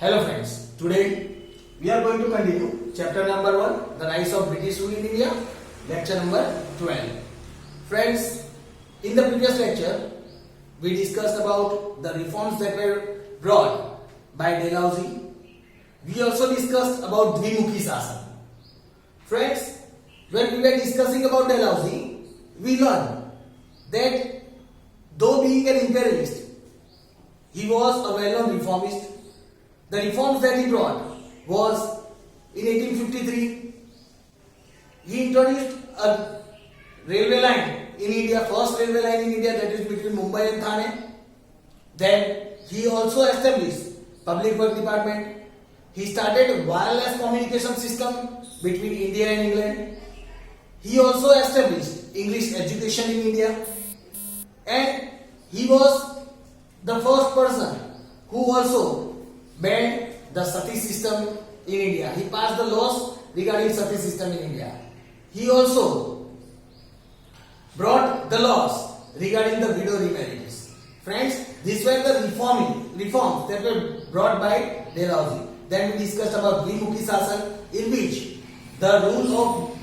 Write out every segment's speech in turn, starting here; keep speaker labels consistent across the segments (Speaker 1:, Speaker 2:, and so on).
Speaker 1: Hello friends, today we are going to continue chapter number 1, the rise of British rule in India, lecture number 12. Friends, in the previous lecture we discussed about the reforms that were brought by Dalhousie. We also discussed about Dvimukhi Shasan. Friends, when we were discussing about Dalhousie, we learned that though being an imperialist, he was a well-known reformist. The reforms that he brought was in 1853. He introduced a railway line in India, first railway line in India, that is between Mumbai and Thane. Then he also established public work department. He started a wireless communication system between India and England. He also established English education in India. And he was the first person who also banned the sati system in India. He passed the laws regarding sati system in India. He also brought the laws regarding the widow remarriages. Friends, these were the reforms that were brought by Dalhousie. Then we discussed about Dvimukhi Shasan, in which the rule of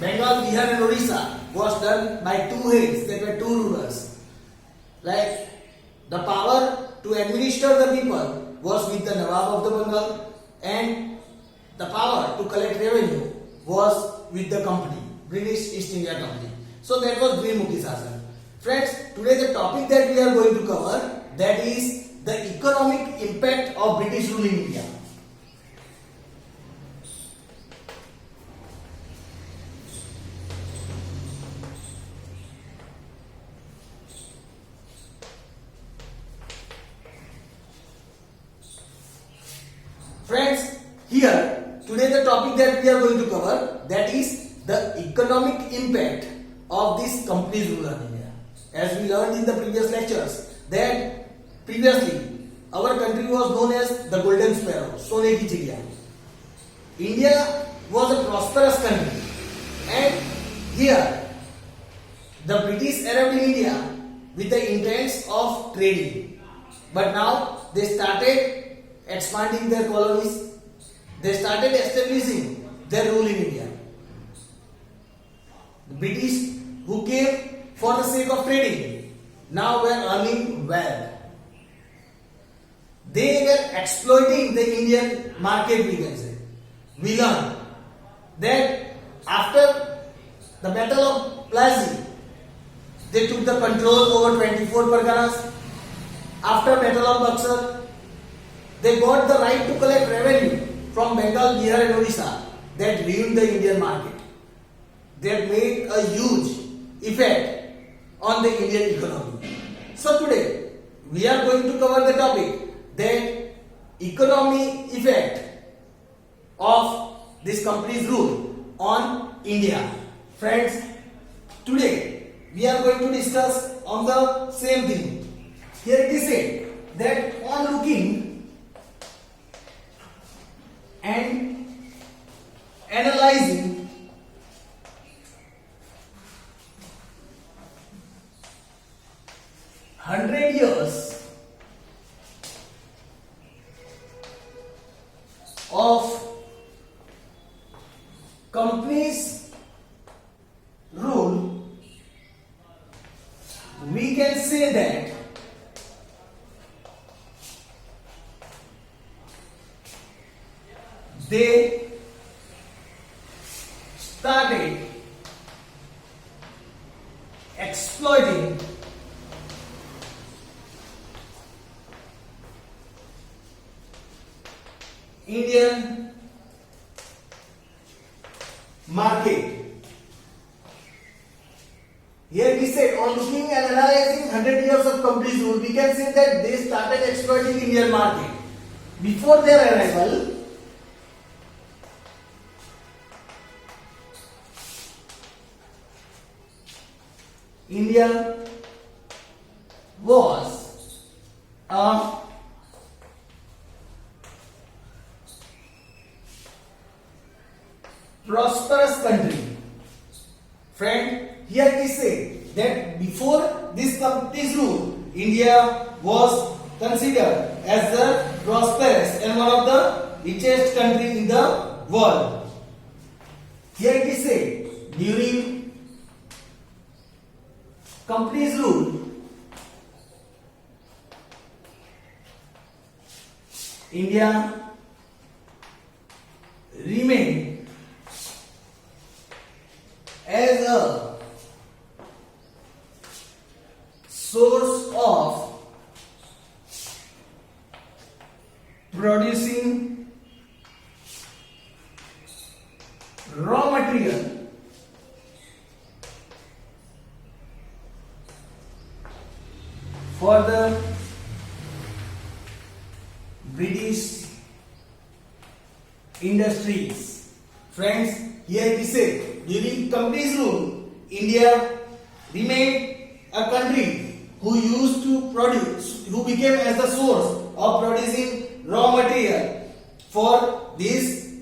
Speaker 1: Bengal, Bihar and Orissa was done by two heads, that were two rulers. Like the power to administer the people was with the Nawab of the Bengal, and the power to collect revenue was with the company, British East India Company. So that was Dvimukhi Shasan. Friends, today the topic that we are going to cover, that is the economic impact of British rule in India. Friends, here today the topic that we are going to cover, that is the economic impact of this company's rule in India. As we learned in the previous lectures, that previously our country was known as the Golden Sparrow, Sone ki Chidiya. India was a prosperous country, and here the British arrived in India with the intents of trading. But now they started expanding their colonies. They started establishing their rule in India. The British, who came for the sake of trading, now were earning wealth. They were exploiting the Indian market, we can say. We learned that after the Battle of Plassey, they took the control over 24 Parganas. After Battle of Buxar, they got the right to collect revenue from Bengal, Bihar and Orissa that ruined the Indian market. That made a huge effect on the Indian economy. So today we are going to cover the topic, that economy effect of this company's rule on India. Friends, today we are going to discuss on the same thing. Here it is said that on looking and analyzing hundred years of company's rule, we can say that they started exploiting Indian market. Here we said, on looking and analyzing 100 years of company's rule, we can say that they started exploiting Indian market. Before their arrival, India was a prosperous country. Friend, here we say that before this company's rule, India was considered as the prosperous and one of the richest country in the world. Here it is said, during company's rule, India remained as a source of producing raw material for the British industries. Friends, here it is said, during company's rule, India remained a country who became as the source of producing raw material for this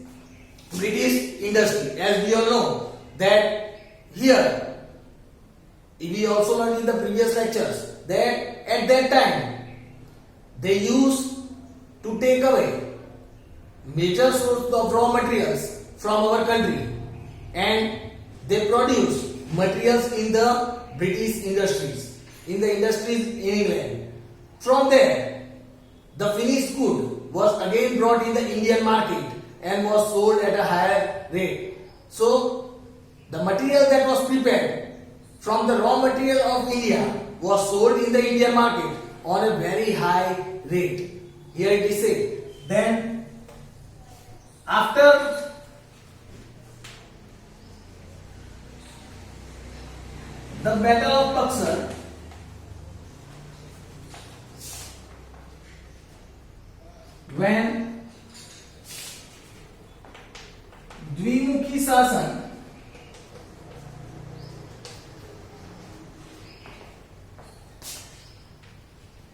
Speaker 1: British industry. As we all know that here, we also learned in the previous lectures that at that time they used to take away major source of raw materials from our country and they produce materials in the British industries, in the industries in England. From there, the finished good was again brought in the Indian market and was sold at a higher rate. So, the material that was prepared from the raw material of India was sold in the Indian market on a very high rate. Here it is said, then after the Battle of Buxar, when Dvimukhi Shasan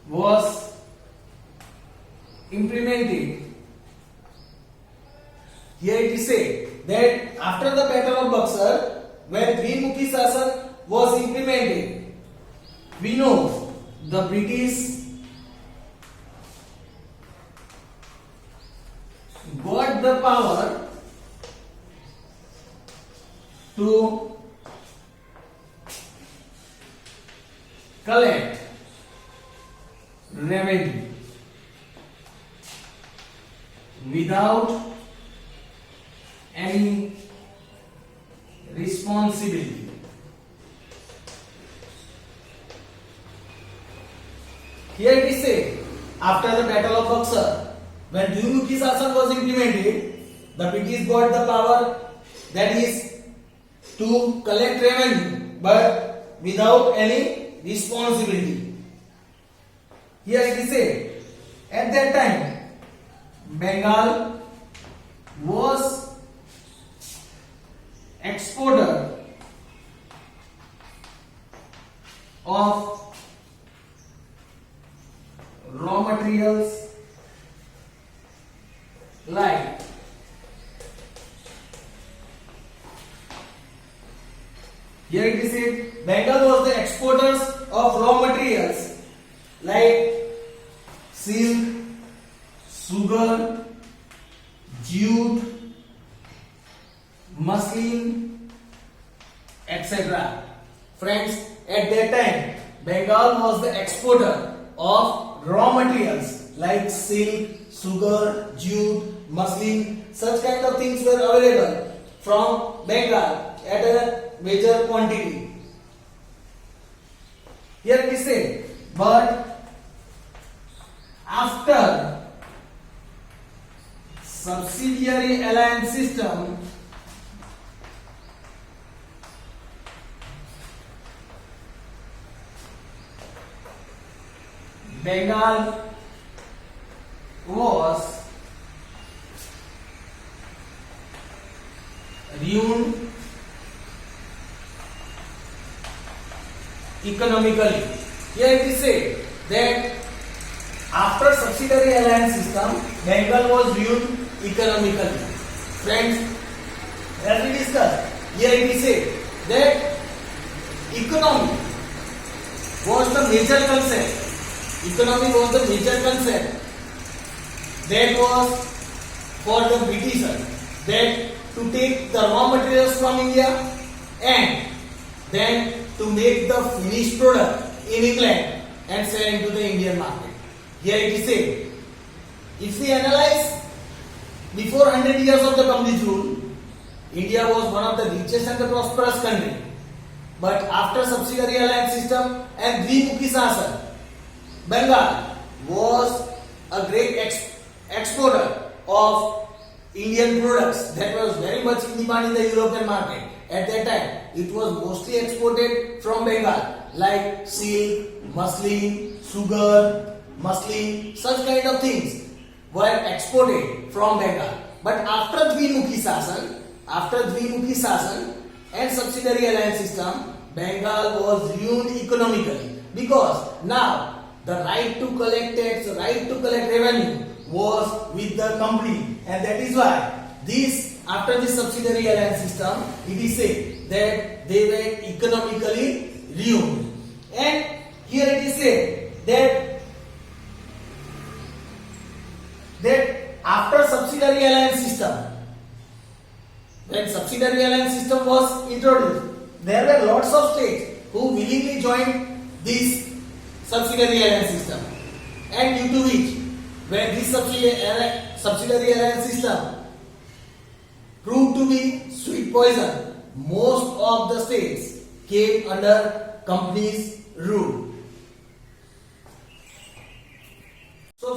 Speaker 1: was implemented, here it is said that after the Battle of Buxar, when Dvimukhi Shasan was implemented, we know the British got the power to collect revenue without any responsibility. Here it is said, after the Battle of Buxar, when Dvimukhi Shasan was implemented, the British got the power, that is to collect revenue but without any responsibility. Here it is said, at that time, Bengal was exporter of raw materials like here it is said, Bengal was the exporters of raw materials like silk, sugar, jute, muslin, etc. Friends, at that time, Bengal was the exporter of raw materials like silk, sugar, jute, muslin. Such kind of things were available from Bengal at a major quantity. Here it is said, but after subsidiary alliance system, Bengal was ruined economically. Here it is said that after subsidiary alliance system, Bengal was ruined economically. Friends, as we discussed, here it is said that economy was the major concept Economy was the major concept that was for the Britishers, that to take the raw materials from India and then to make the finished product in England and sell into the Indian market. Here it is said, if we analyze before 100 years of the company's rule, India was one of the richest and the prosperous country. But after subsidiary alliance system and Dvimukhi Shasan, Bengal was a great exporter of Indian products that was very much in demand in the European market. At that time, it was mostly exported from Bengal, like silk, muslin, sugar, muslin, such kind of things were exported from Bengal. But after Dvimukhi Shasan and subsidiary alliance system, Bengal was ruined economically, because now the right to collect tax, right to collect revenue was with the company, and that is why after this subsidiary alliance system, it is said that they were economically ruined. And here it is said that after subsidiary alliance system, when subsidiary alliance system was introduced, there were lots of states who willingly joined this subsidiary alliance system, and due to which, when this subsidiary alliance system proved to be sweet poison, most of the states came under company's rule. So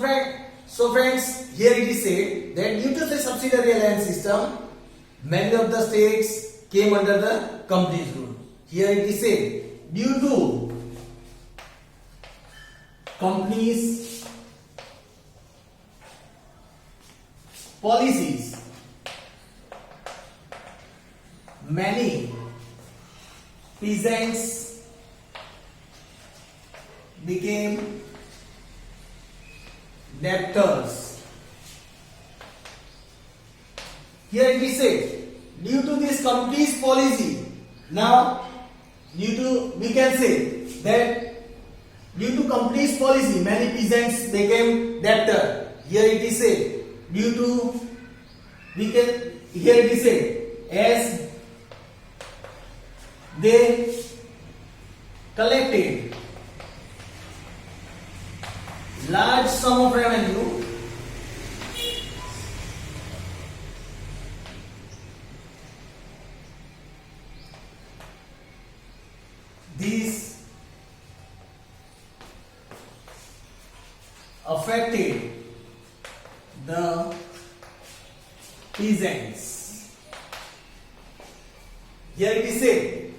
Speaker 1: friends, here it is said that due to the subsidiary alliance system, many of the states came under the company's rule. Here it is said, due to company's policies, many peasants became debtors. Here it is said, due to this company's policy, now we can say that due to company's policy, many peasants became debtor. Here it is said, here it is said, as they collected large sum of revenue, these affected the peasants. Here it is said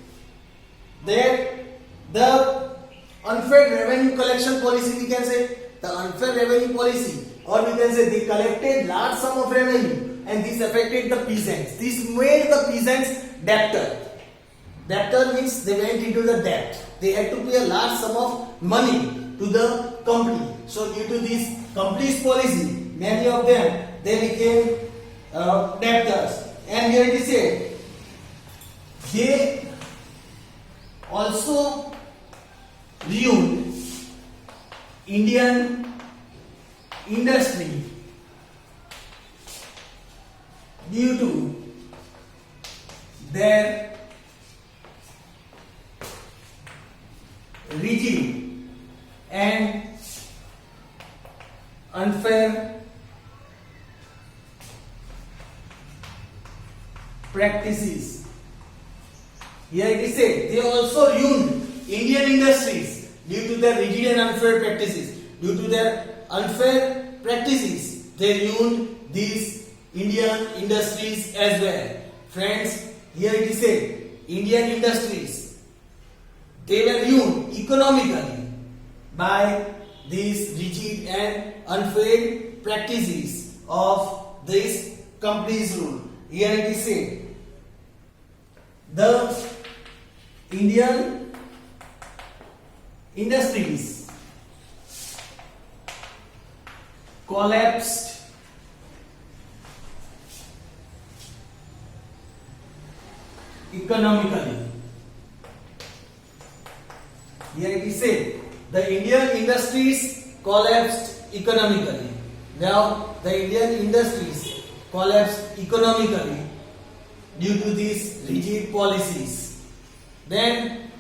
Speaker 1: that the unfair revenue collection policy, we can say the unfair revenue policy, or we can say they collected large sum of revenue and this affected the peasants. This made the peasants debtor. Debtor means they went into the debt. They had to pay a large sum of money to the company. So due to this company's policy, many of them they became debtors. And here it is said, they also ruined Indian industry due to their rigid and unfair practices. Here it is said, they also ruined Indian industries due to their rigid and unfair practices. Due to their unfair practices, they ruined these Indian industries as well. Friends, here it is said, Indian industries, they were ruined economically by these rigid and unfair practices of this company's rule. Here it is said, the Indian industries collapsed economically. Here it is said the Indian industries collapsed economically. Now the Indian industries collapsed economically due to these rigid policies. Then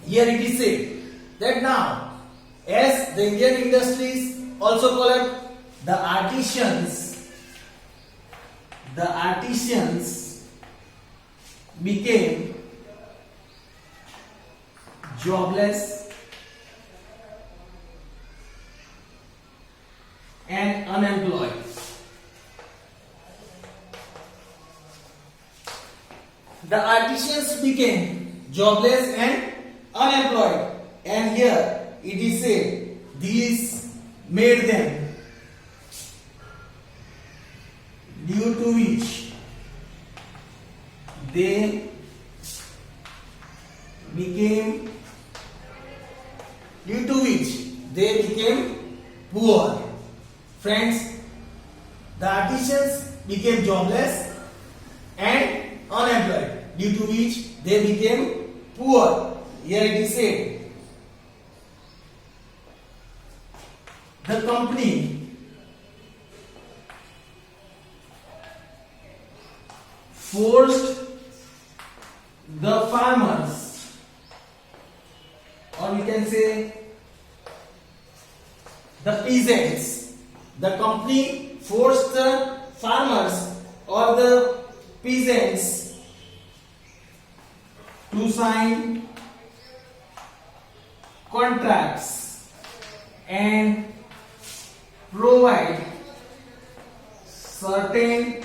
Speaker 1: here it is said that now as the Indian industries also collapsed, the artisans became jobless and unemployed. The artisans became jobless and unemployed, and here it is said these made them, due to which they became poor. Friends, the artisans became jobless and unemployed, due to which they became poor. Here it is said, the company forced the farmers, or we can say the peasants. The company forced the farmers or the peasants to sign contracts and provide certain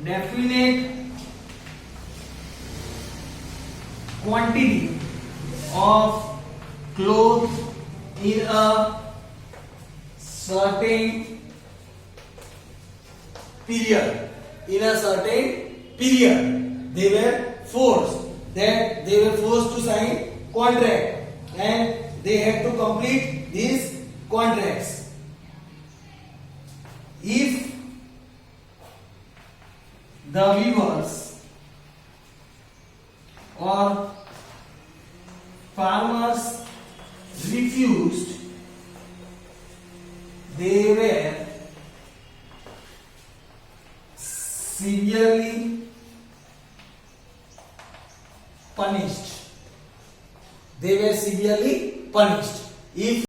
Speaker 1: definite quantity of clothes in a certain period. They were forced to sign contract, and they had to complete these contracts. If the weavers or farmers refused, they were severely punished. If